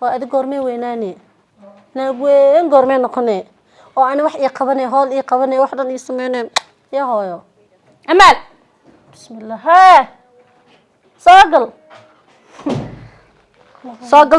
وأدي قرمي ويناني نوين قرمي نقني وأنا وح يقبني هول يقبني واحدة يسميني يا هايو أمل بسم الله ها صاقل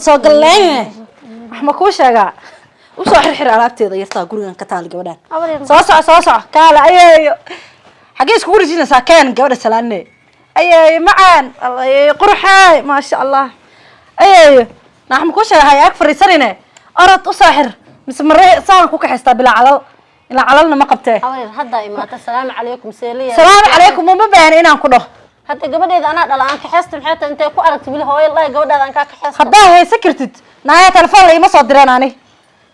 صاقل ليه أحمد كوشة وصو حرحر alaabteeda yartaa gurigan ka taal gabadhan soo soco kaala ayeeyo xagee isku wareejina saakeen gabadha salaane ayeeyo macaan qurxay ma sha Allah ayeeyo naxma ku shaqay ag fariisanine orad u saaxir mise maree saan ku kaxista bila calal ila calalna ma qabtee awreer hadda imaata salaamu calaykum seeliya salaamu calaykum ma baahan inaan ku dhaho hadda gabadheeda anaa dhalaan ka xeestin xeeta intay ku aragtay wili hooyo ilaahay gabadheeda aan ka xeestin hadaa haysa kartid naaya telefoon la ima soo direen ani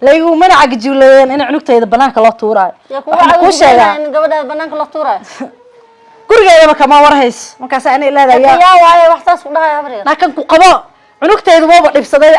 laygu mana cagjiwleen in cunugtayda banaanka loo tuuraayo waxa ku sheegaa in gabadha banaanka loo tuuraayo gurigeeda kama warhays markaas aan ilaahay yaa waaye wax taas u dhahay habriyo laakiin ku qabo cunugtayda waba dhibsaday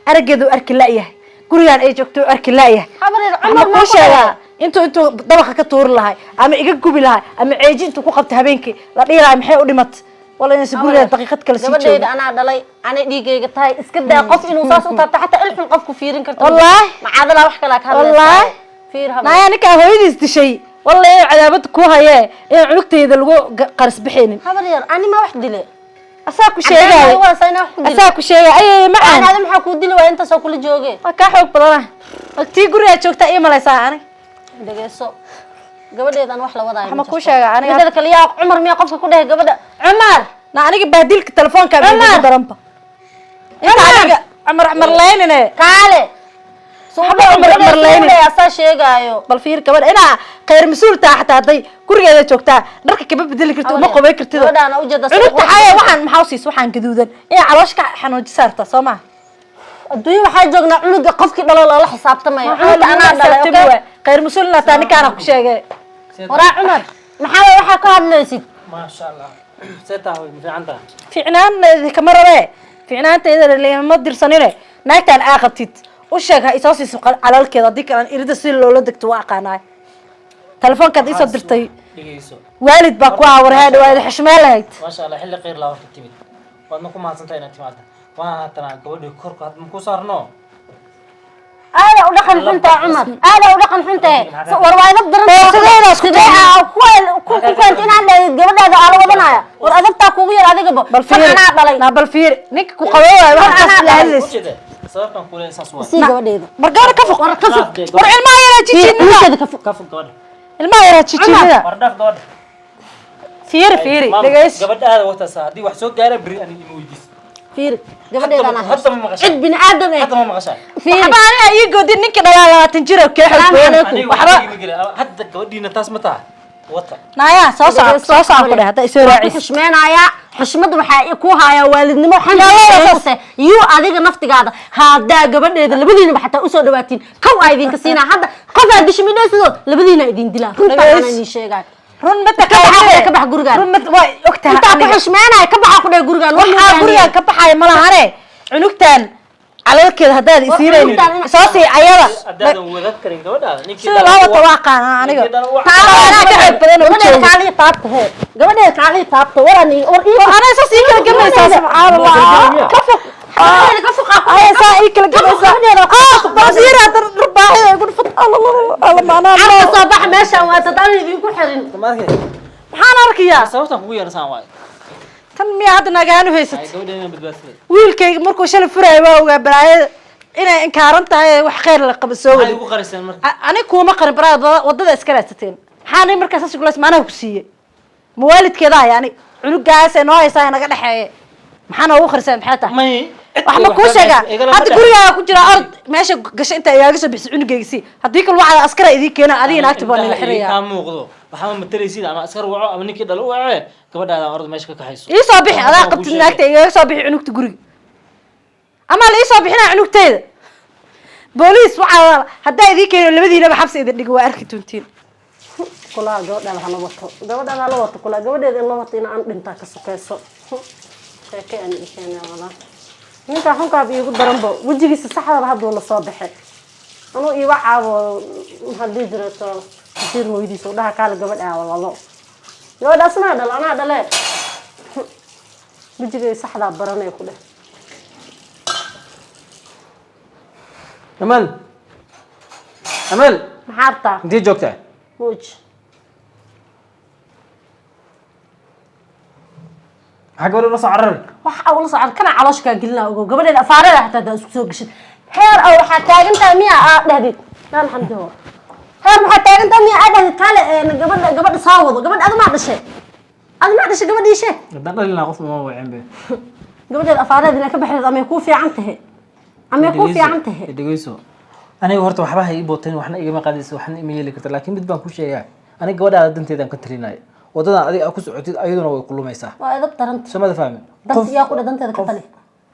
arageedu arki laayahay gurigan ay joogto arki laayahay habriyo cumar ma sheegaa intuu dabaqa ka tuur lahay ama iga gubi lahay ama ceejintu ku qabtay habeenkii la dhiiray maxay u dhimatay wala inay guriga daqiiqad kala sii joogo gabadheeda anaa dhalay ana dhiigayga tahay iska daa qof inuu saas u taabto xataa ilxul qof ku fiirin karto wallahi macaadala wax kala ka hadlaysaa wallahi fiir habriyo naaya ninka hooyadiis dishay wallahi cadaabad ku hayee in cunugtayda lagu qaris bixeenin habriyo ani ma wax dilay asaa ku sheegay asaa ku sheegay ay macaan ana maxaa ku dili waa inta soo kula joogay ka xoog badan waqti guriga joogta ay malaysaa ani dhageeso gabadheedan wax la wadaayo ma ku sheegay aniga midda kale yaa Umar miya qofka ku dhahay gabadha Umar na aniga baadilka telefoonka biyo daranba inta aniga Umar leynine kaale Umar leynine asaa sheegayo bal fiir gabadha ina qeyr masuulta xataa haday gurigeeda joogta dharka kaba bedeli karto uma qobay kartid gabadhana u jeeda cunugta xaye waxaan maxaa siis waxaan gaduudan ee calooshka xanuuji saarta Soomaa adduun waxa joognaa cunuga qofkii dhalo la xisaabtamayo cunugta anaa dhalay qeyr masuulna taani kana ku sheegay waraa Umar maxaa waxa ka hadlaysid ما شاء الله سيتاوي في عندها ficnaan kamarade ficnaanteeda leeyma dirsanine naagtan aaqabtid u sheegay isoo siiso calalkeeda hadii kale irida si loola degto waa aqaanaay telefoonka isoo dirtay دقيقة waalid baa ku warhaad waa xishmeel lahayd ما شاء الله حل غير لا وقت تمد وأنا كم هذا سنتين أنت معنا وأنا ترى قولي كورك هذا مكو صار نو هذا ودخل حنته عمر هذا ودخل حنته وروايد درنت sidee isku كنت انا gabadhaada aan wadanaya war adabta kugu yar adiga bal fiir ana dhalay na bal fiir ninka ku qaboway waxa la hadlis وجده سبب كل إنسان سوى si gabadheeda margaar ka fuq war ilmaha yara jijinida كفو قول ilmaha yara jijinida ورداف قول fiir dhagays قبل هذا وقت ساعة دي وحسوق جاري بري أنا موجود fiir gabadheeda ana حتى ما مغشى cid bin aadam حتى ما مغشى fiir waxba ana ay goodin ninka dhalaa 20 jir oo ka xirfeen waxba hadda gabadhiina taas ma taha wata naaya soo soo ku dhahay isoo raacis xushmeenaya xushmad waxa ku haya waalidnimo xanaalaysa iyo adiga naftigaada hadaa gabadheeda labadiina xataa u soo dhawaatiin kow ay idinka siinaa hadda qof aad dishmidayso labadiina idin dilaa runta aan idin sheegay run mata ka bax guriga run mata way ogtahay inta ku xushmeenaya ka bax ku dhahay guriga waxa guriga ka baxay ma lahane cunugtan calalkeeda hadaad isiireen soo si ayada hadaadan wada karin gabadhaada ninkii sida loo wata waaqaan aniga taana ka xid badan oo jeedo kaali taabto he gabadheeda kaali taabto warani war iyo ana soo si kala gamaysaa subhanallah ka fuq ka fuq ay saa ay kala gamaysaa basiira darbaaxay ay gud fat Allah maana ana soo bax meesha waa tadaan idin ku xirin maxaan arkiyaa sababtan kugu yarsan waay tan miya hadda nagaanu haysat ay gabadheena badbaadsaday wiilkayga markuu shalay furaay waa ogaa balaayada inay inkaaran tahay wax khayr la qabo soo wadi ugu qariseen marka ani kuma qarin baraad wadada iska raasateen maxaan markaas asig laas maana ku siiyay mawaalidkeeda ay ani cunugaas ee noo haysaa naga dhaxeeyay maxaan ugu qariseen maxay tahay may wax ma ku sheega hadda guriga ku jira ard meesha gashay inta ayaaga soo bixi cunugaysi hadii kale waxa askar idin keena adiina agti baan la xiriyaa ka muuqdo waxa ma talaysid ama askar waco ama ninkii dhalo u wacay gabadhaada orod meesha ka kaxayso ii soo bixi adaa qabtid naagta iga soo bixi cunugta guriga ama la ii soo bixina cunugteeda booliis waxa hadaa idin keeno labadiinaba xabsi idin dhig waa arki doontiin kula gabadhaada hala wato gabadhaada hala wato kula gabadheeda in la wato in aan dhinta ka sokayso sheekay aan isheenay wala ninka xunka iigu daranbo wajigiisa saxda haduu la soo baxay anuu ii wacaabo hadii jirato jir hooyadiisa u dhaha kaala gabadha walaalo gabadhaasna dhal ana dhale wajigiisa saxda baranay ku dheh أمل أمل محارتا أنت جوكتها موج حق ولا نص عرري wax awla socod kana calooshka gelina ogo gabadheeda afaarada xataa daa isku soo gashay heer aw waxa taagantaa miya aa dhahdid naan xamdiyo heer waxa taagantaa miya aa dhahdid kale gabadha soo wado gabadha adama dhashay gabadhii sheeg قدام لنا قف ما هو عم به gabadheeda afaarada ka baxeed ama ku fiican tahay دقيسو أنا ورت وحبها يبوتين وإحنا إيجا ما قاديس وإحنا إيميلي كتر لكن بدي بنكون شيء أنا جواد على دنتي ده كتريناي وده أدي أكو سعودي أيضا هو يقولوا ما يسا waa idab tarant شو ما تفهم danti yaa ku danteeda ka tali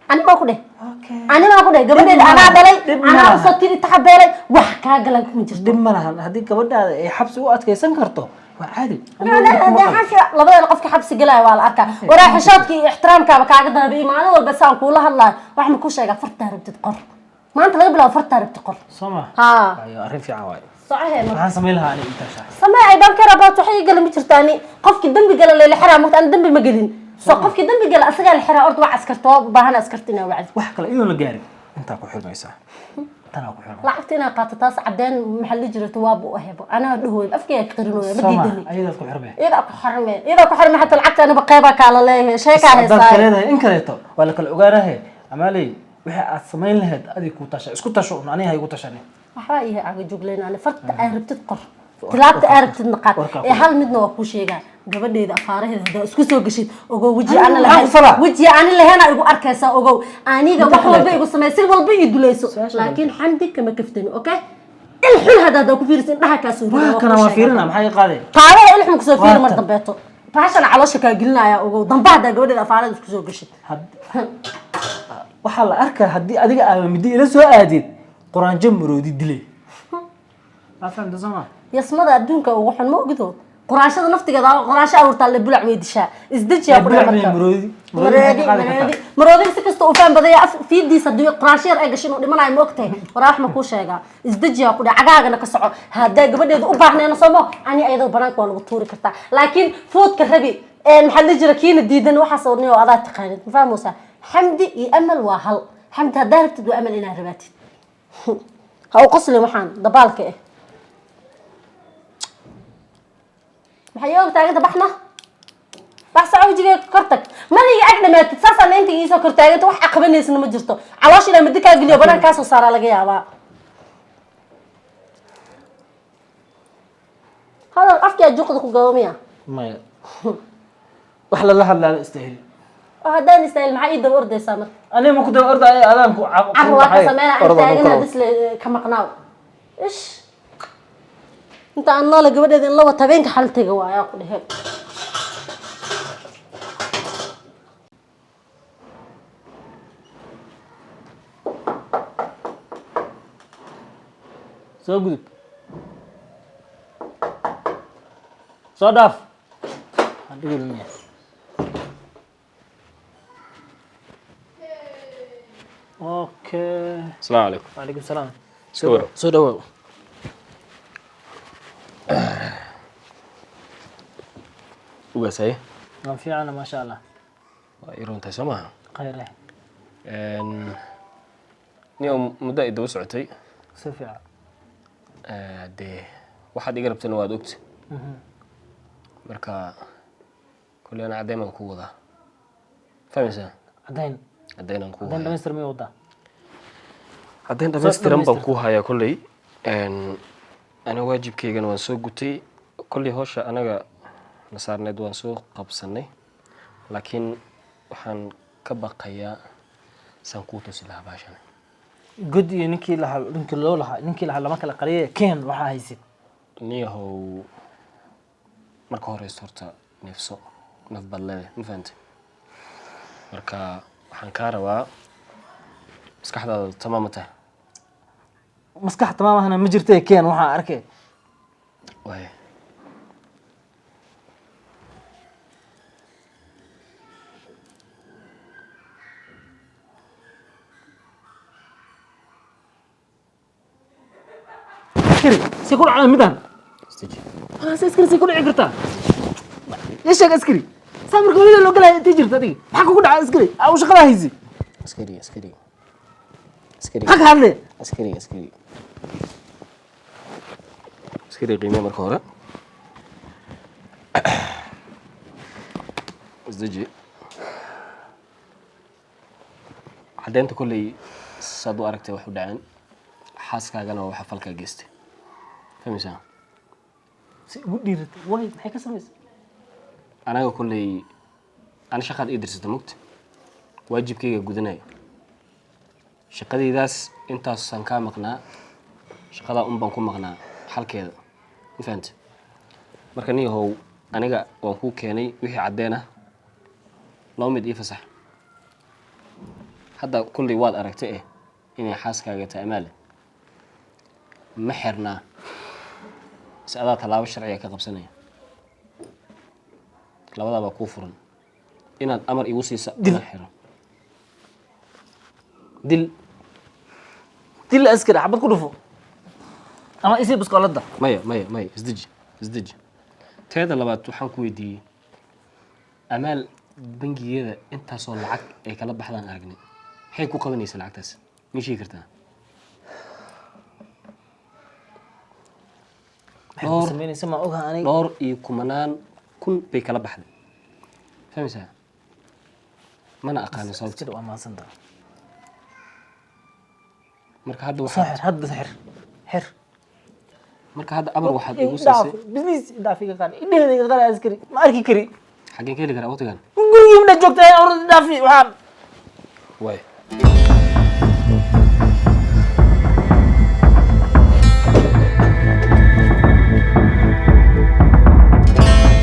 ani ma ku gabadheeda anaa dhalay anaa soo tiri taxabeelay wax ka galan kuma jirto دم مالها هذيك gabadha حبس وقت كيسن كرتو وعادي labada qofka xabsi galay waa la arkaa waraa xishoodkii ixtiraamkaaba kaaga daabay maalin walba saan kuula hadlaa wax ma ku sheegaa farta rabtid qor maanta laga bilaabo farta rabtid qor سما ها أيوة أعرف في عواي صحيح waxaan samayn lahaa aniga inta shax سماعي بان كره بات waxay gal ma jirtaani qofkii dambi gal la xiraa maqta aan dambi ma galin soo qofkii dambi gal asaga la xiraa ordu wax askarto baahan askartina wacdi wax kale inuu la gaarin inta ku xirmaysaa tana ku xirmaysaa lacagtina qaata taas cadeen maxalli jirto waa buu ahebo ana dhahoy afkay qirinooya ma diidani ayada ku xirmay iyada ku xirmay hatta lacagta aniba qayba kala leeyahay sheeka haysaa kaleedahay in kaleeto wala kala ogaanahay amaalay waxa aad samayn lahayd adii ku tasha isku tasho aniga hay ku tashanay waxa ay aga jogleynaan farta ay rabtid qor tilaabta ay rabtid naqad ee hal midna waa ku sheegaa gabadheeda afaaraheeda isku soo gashid ogow waji aan lahayn igu arkaysa ogow aniga wax walba igu sameeyay walba ii dulayso laakiin xamdi kama kaftani okay الحين هذا ده كفير سن ده كاسور كنا ما فيرنا محي قاضي تعال الحين كسور فير مر دبيتو باشا على شكا قلنا يا اوغو دنبا دا غبدها افعال isku soo gashay waxa la arkaa hadii adiga aad midi ila soo aadid quraan jamroodi dilay afan dazama yasmada adduunka ugu xun ma ogdo quraashada naftigeeda quraasha awrta la bulac weydisha isdajiya ku dhamarka maroodi si kasto u faan badaya fiidiisa duu quraashiyar ay gashin oo dhimanaay ma ogtay waraax ma ku sheega isdajiya ku dhacagaagana ka soco hadaa gabadheedu u baahnayna soomo ani ayada banaanka waa lagu tuuri kartaa laakiin foodka rabi maxal jira kiina diidan waxa soo niyo adaa taqaanid ma fahmoosa xamdi iyo amal waa hal xamdi hadaa rabtid waa amal inaa rabaatid ha u qosli waxaan dabaalka ah maxay og taagada baxna wax saawjiga kortag maliga agdhamaatid saasaan inta ii soo kortaaganta wax aqbaneysna ma jirto caloosh ila mid ka galiyo badan ka soo saara laga yaabaa hada afka juqda ku gawmiya ma wax la hadlaa istaahil hadaan istaahil maxay ii daba ordaysaa mar ani ma ku daba orday adaan ku waxa sameeyay taagana bis ka maqnaaw ish inta aan la gabadheeda in la wata beenka xaltiga waa ku dhahay soo gudub soo dhaaf adigu lumiya okay السلام عليكم وعليكم السلام سورة soo dhawow وقاسي ما في عنا ما شاء الله وإيرون تسمعها خير نيوم مدة إدو سعتي سفيع دي واحد يقرب سنوات وقت مركا كلنا عديما نكوضا فهمسا عدين عدينا نكوضا عدين دمستر مي وضع عدين دمستر بنكوها يا كلي أنا واجب كي وان سو قتي كل هوشة أنا نصارنيد وان سو قبصني لكن waxaan ka baqayaa sankuuto sidaa baashan good iyo ninkii lahaa lama kala qariyay keen waxa haysid niyahow marka hore horta neefso naf badleed ma fahantay marka waxaan ka rabaa maskaxdaada tamaamata maskax tamaamahana ma jirtay keen waxa arkay way سيكون على ميدان استجي اسكري سيكون عقرتا ايش اسكري سامر كل لو قال تجرت دي حق كو دعا اسكري او شقدا هيزي اسكري حق هذا askari askari askari qiime marka hore isdaji caddeynta kolley saad u aragtay wax u dhaceen xaaskaagana waa waxa falkaa geystay fahmaysaa si ugu dhiiratay way maxay ka samaysay anaga kolley ana shaqaad ii dirsata mugta waajibkayga gudanaya shaqadaydaas intaasaan kaa maqnaa shaqadaa un baan ku maqnaa xalkeeda ma fahanta marka nin yahow aniga waan kuu keenay wixii caddeen ah 2 mid ii fasax hadda kolley waad aragtay inay xaaskaaga tahay amaale ma xirnaa si adaa tallaabo sharciga ka qabsanaya labadaabaa kuu furan inaad amar igu siisa dil xiro dil askari xabad ku dhufo ama isii biskoolada maya isdeji teeda labaad waxaan ku weydiiyey amaal bangiyada intaasoo lacag ay kala baxdaan aragnay maxay ku qabanaysaa lacagtaas ma sheegi kartaa sameynaysa ma oga aniga dhowr iyo kumanaan kun bay kala baxday fahmaysaa mana aqaanin sababta waa maasanta marka hadda waxaa hadda xir marka hadda amar waxaad igu siisay business dhaafiga qaar idheeda qaar askari ma arki kari xageen ka heli karaa waqtigan gurigii ma joogtaa orod dhaafi waxaan way